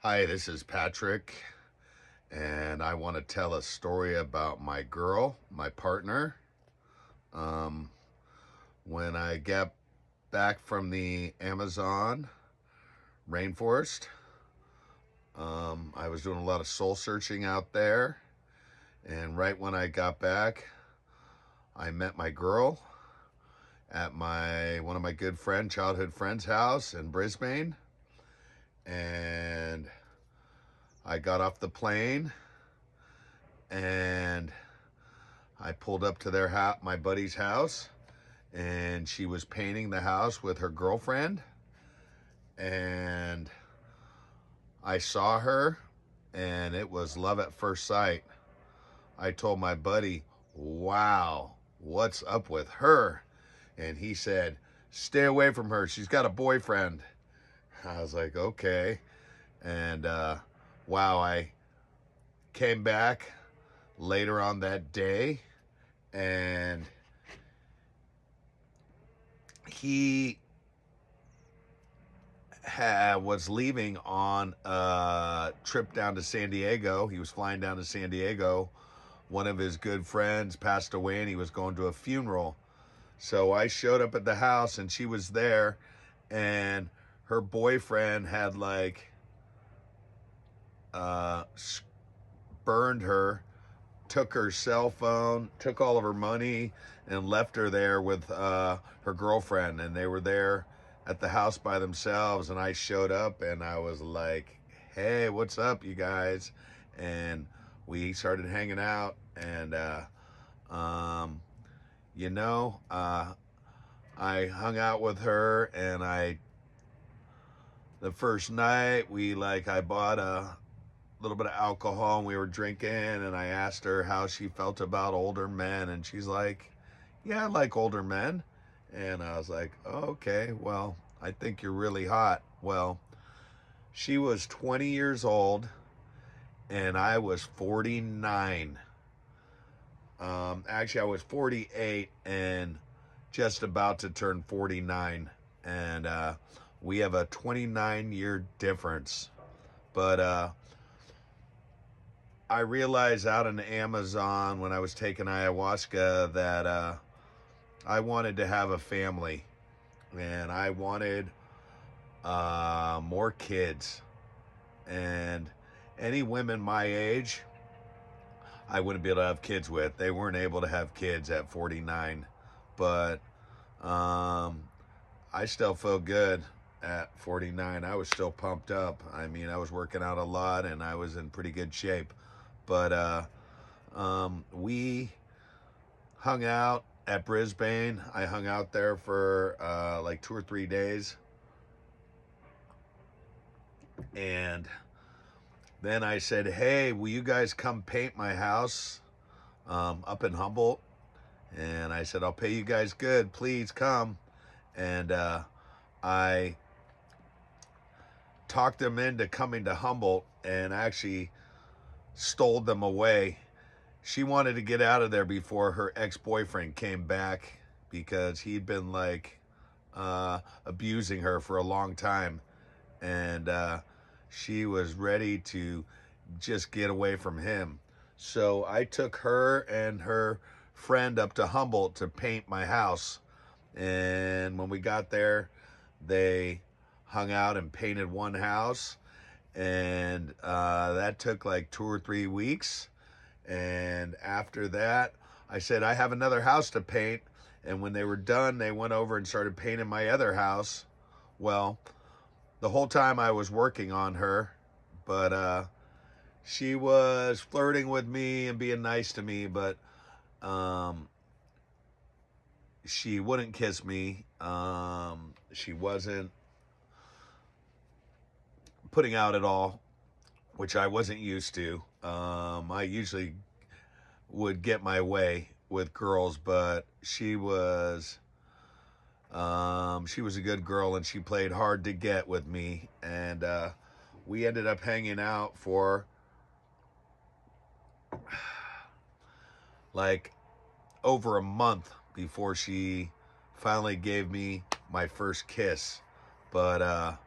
Hi, this is Patrick, and I want to tell a story about my girl, my partner. Um, when I got back from the Amazon rainforest, I was doing a lot of soul searching out there, and right when I got back, I met my girl at one of my good childhood friend's house in Brisbane, and I got off the plane and I pulled up to my buddy's house, and she was painting the house with her girlfriend. And I saw her, and it was love at first sight. I told my buddy, "Wow, what's up with her?" And he said, "Stay away from her. She's got a boyfriend." I was like, "Okay." And wow, I came back later on that day, and he was leaving on a trip down to San Diego. He was flying down to San Diego. One of his good friends passed away, and he was going to a funeral. So I showed up at the house, and she was there, and her boyfriend had uh, burned her, took her cell phone, took all of her money, and left her there with her girlfriend. And they were there at the house by themselves. And I showed up, and I was like, "Hey, what's up, you guys?" And we started hanging out. And, you know, I hung out with her, and the first night, I bought a little bit of alcohol, and we were drinking, and I asked her how she felt about older men, and she's like, "Yeah, I like older men." And I was like, "Oh, okay, well, I think you're really hot." Well, she was 20 years old, and I was 49. Actually, I was 48 and just about to turn 49, and we have a 29-year difference. But I realized out in the Amazon when I was taking ayahuasca that I wanted to have a family, and I wanted more kids. And any women my age, I wouldn't be able to have kids with. They weren't able to have kids at 49. But I still feel good at 49. I was still pumped up. I mean, I was working out a lot, and I was in pretty good shape. But we hung out at Brisbane. I hung out there for like 2 or 3 days. And then I said, "Hey, will you guys come paint my house up in Humboldt?" And I said, "I'll pay you guys good. Please come." And I talked them into coming to Humboldt, and actually stole them away. She wanted to get out of there before her ex-boyfriend came back, because he'd been abusing her for a long time, and she was ready to just get away from him. So I took her and her friend up to Humboldt to paint my house. And when we got there, they hung out and painted one house, and that took like 2 or 3 weeks. And after that, I said, "I have another house to paint." And when they were done, they went over and started painting my other house. Well, the whole time I was working on her, but she was flirting with me and being nice to me, but she wouldn't kiss me. She wasn't putting out at all, which I wasn't used to. I usually would get my way with girls, but she was a good girl, and she played hard to get with me. And we ended up hanging out for like over a month before she finally gave me my first kiss. But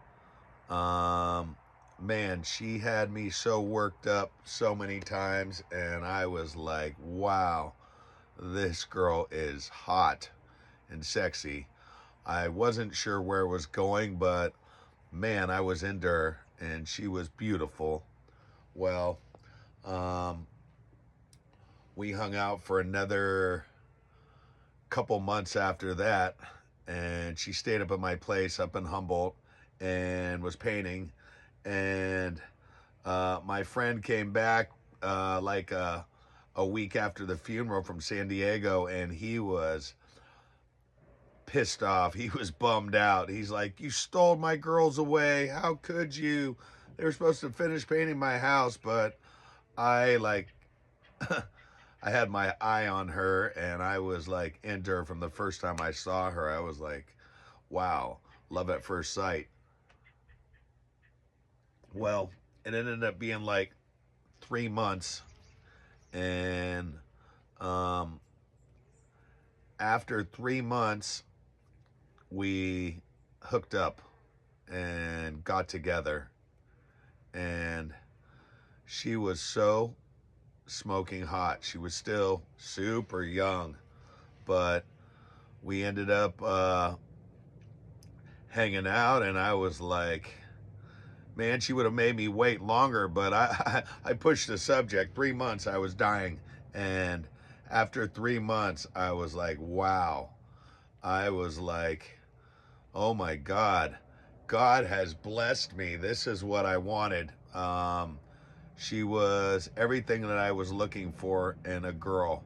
man, she had me so worked up so many times, and I was like, wow, this girl is hot and sexy. I wasn't sure where it was going, but man, I was into her, and she was beautiful. Well, um, we hung out for another couple months after that, and she stayed up at my place up in Humboldt and was painting. And my friend came back like a week after the funeral from San Diego, and he was pissed off. He was bummed out. He's like, "You stole my girls away. How could you? They were supposed to finish painting my house." But I like I had my eye on her, and I was like into her from the first time I saw her. I was like, wow, love at first sight. Well, it ended up being like 3 months, and um, after 3 months, we hooked up and got together, and she was so smoking hot. She was still super young, but we ended up hanging out, and I was like, man, she would have made me wait longer, but I pushed the subject. 3 months, I was dying. And after 3 months, I was like, wow. I was like, oh my God, God has blessed me. This is what I wanted. She was everything that I was looking for in a girl.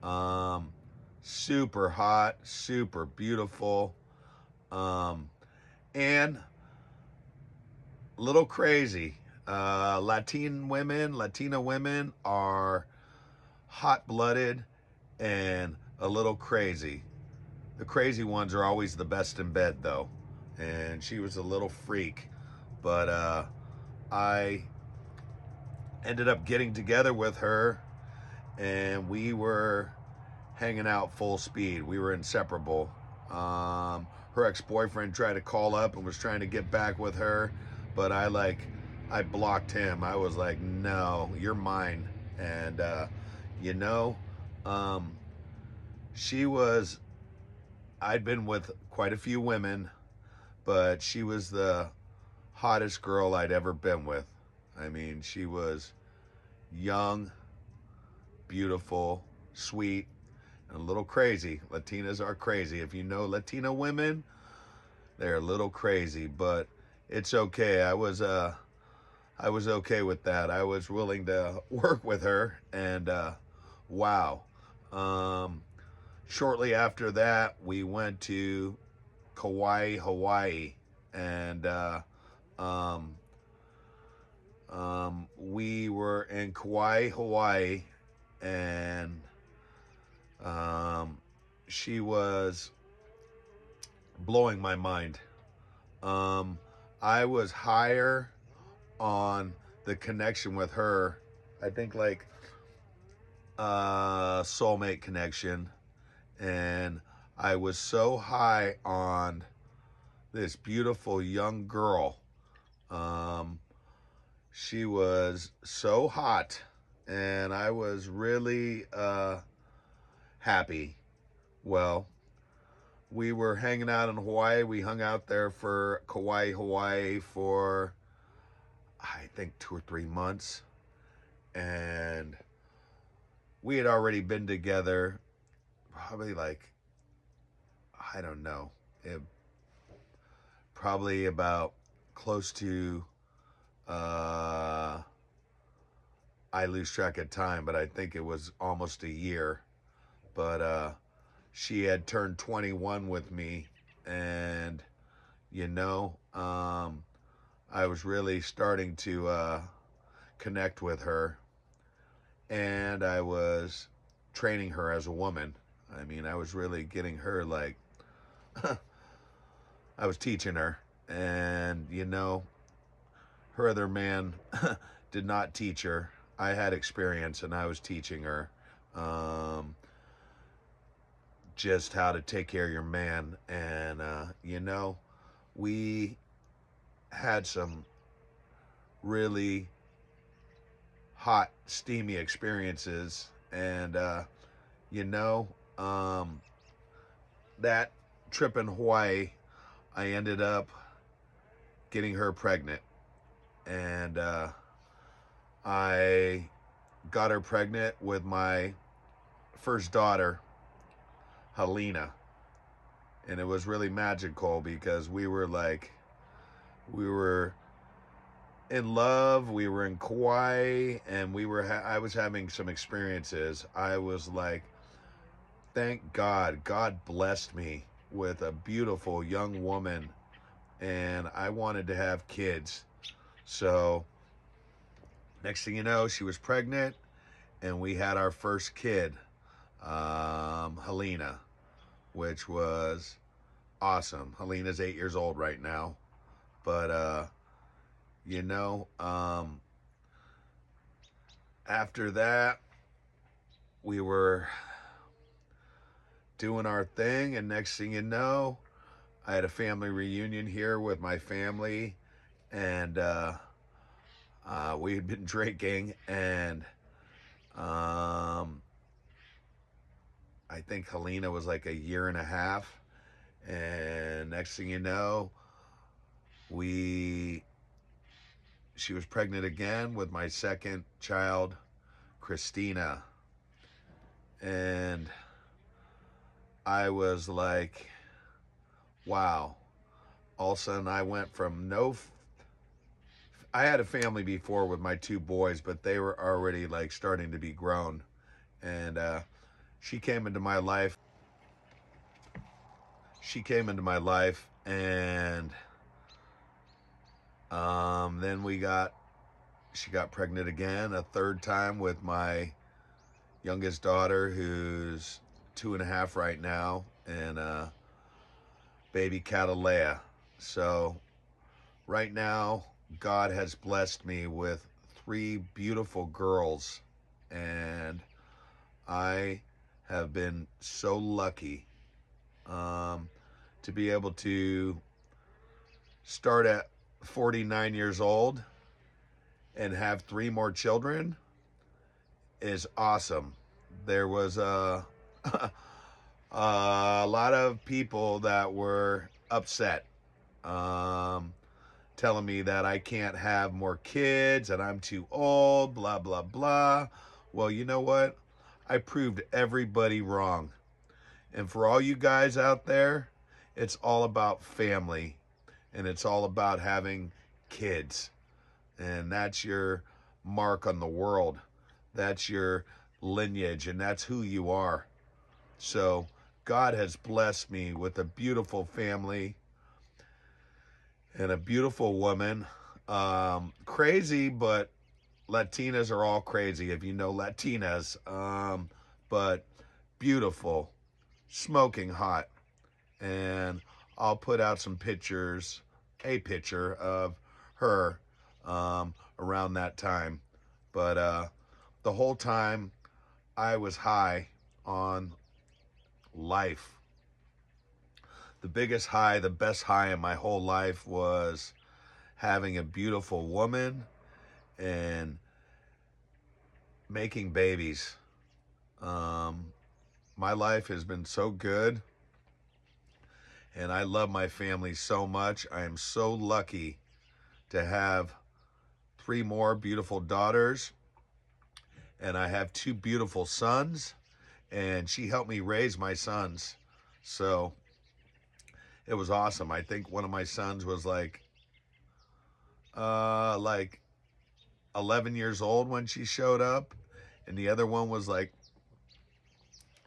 Um, Super hot, super beautiful, and a little crazy. Latina women are hot blooded and a little crazy. The crazy ones are always the best in bed, though. And she was a little freak. But I ended up getting together with her, and we were hanging out full speed. We were inseparable. Her ex-boyfriend tried to call up and was trying to get back with her, but I blocked him. I was like, no, you're mine. And you know, um, she was. I'd been with quite a few women, but she was the hottest girl I'd ever been with. I mean, she was young, beautiful, sweet, and a little crazy. Latinas are crazy. If you know Latina women, they're a little crazy, but it's okay. I was okay with that. I was willing to work with her, and wow. Um, Shortly after that, we went to Kauai, Hawaii, and um, we were in Kauai, Hawaii, and um, she was blowing my mind. Um, I was higher on the connection with her. I think like soulmate connection, and I was so high on this beautiful young girl. Um, she was so hot, and I was really happy. Well, we were hanging out in Hawaii. We hung out there for Kauai, Hawaii for I think 2 or 3 months, and we had already been together probably like I don't know, it, probably about close to uh, I lose track of time, but I think it was almost a year. But she had turned 21 with me, and you know, I was really starting to connect with her, and I was training her as a woman. I mean, I was really getting her like, I was teaching her, and you know, her other man did not teach her. I had experience, and I was teaching her um, just how to take care of your man. And you know, we had some really hot, steamy experiences. And, you know, um, that trip in Hawaii, I ended up getting her pregnant. And I got her pregnant with my first daughter, Helena. And it was really magical because we were in love, we were in Kauai, and I was having some experiences. I was like, thank God, God blessed me with a beautiful young woman, and I wanted to have kids. So next thing you know, she was pregnant, and we had our first kid, Helena, which was awesome. Helena's 8 years old right now, but you know, after that, we were doing our thing, and next thing you know, I had a family reunion here with my family, and we had been drinking, and I think Helena was like a year and a half, and next thing you know, we she was pregnant again with my second child, Christina, and I was like, wow. All of a sudden, I went from I had a family before with my two boys, but they were already like starting to be grown. And she came into my life. She came into my life, and then she got pregnant again, a third time with my youngest daughter, who's 2.5 right now, and baby Catalea. So right now, God has blessed me with 3 beautiful girls, and I have been so lucky to be able to start at 49 years old and have 3 more children is awesome. There was a lot of people that were upset, telling me that I can't have more kids and I'm too old, blah, blah, blah. Well, you know what? I proved everybody wrong. And for all you guys out there, it's all about family, and it's all about having kids. And that's your mark on the world. That's your lineage, and that's who you are. So God has blessed me with a beautiful family and a beautiful woman. Crazy, but Latinas are all crazy, if you know Latinas. But beautiful, smoking hot. And I'll put out some pictures, a picture of her around that time. But the whole time I was high on life. The biggest high, the best high in my whole life was having a beautiful woman and making babies. My life has been so good, and I love my family so much. I am so lucky to have 3 more beautiful daughters, and I have 2 beautiful sons, and she helped me raise my sons. So it was awesome. I think one of my sons was like 11 years old when she showed up, and the other one was like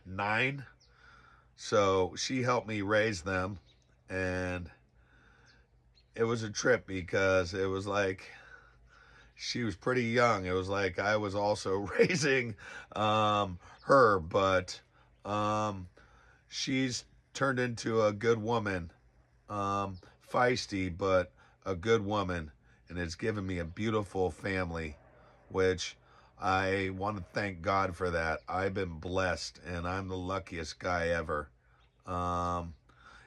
9. So she helped me raise them, and it was a trip because it was like she was pretty young. It was like I was also raising her, but she's turned into a good woman, feisty, but a good woman, and it's given me a beautiful family, which I want to thank God for that. I've been blessed, and I'm the luckiest guy ever. Um,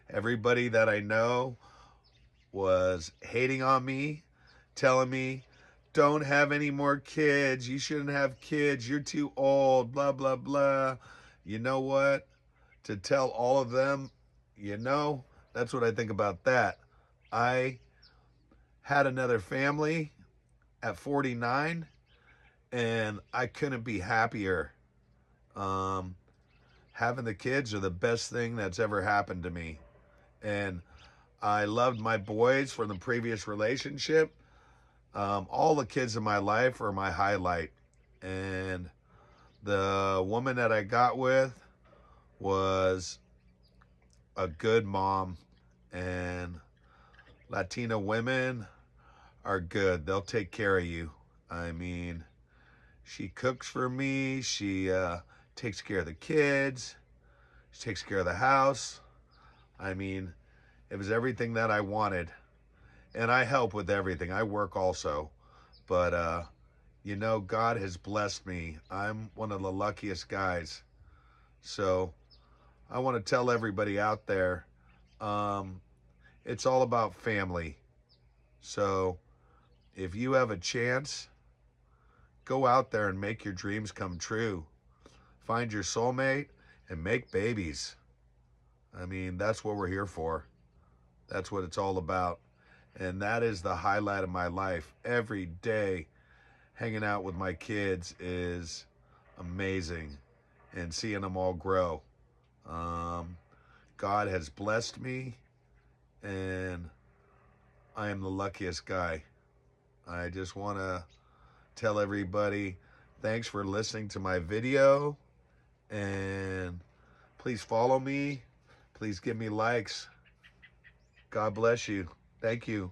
Everybody that I know was hating on me, telling me don't have any more kids. You shouldn't have kids. You're too old, blah, blah, blah. You know what? To tell all of them, that's what I think about that. I had another family at 49, and I couldn't be happier. Um, Having the kids are the best thing that's ever happened to me. And I loved my boys from the previous relationship. All the kids in my life are my highlight. And the woman that I got with was a good mom. And Latina women are good. They'll take care of you. I mean, she cooks for me. She takes care of the kids. She takes care of the house. I mean, it was everything that I wanted. And I help with everything. I work also. But, God has blessed me. I'm one of the luckiest guys. So I want to tell everybody out there, it's all about family. So if you have a chance, go out there and make your dreams come true. Find your soulmate and make babies. I mean, that's what we're here for. That's what it's all about. And that is the highlight of my life. Every day hanging out with my kids is amazing, and seeing them all grow. God has blessed me, and I am the luckiest guy. I just want to tell everybody thanks for listening to my video, and please follow me. Please give me likes. God bless you. Thank you.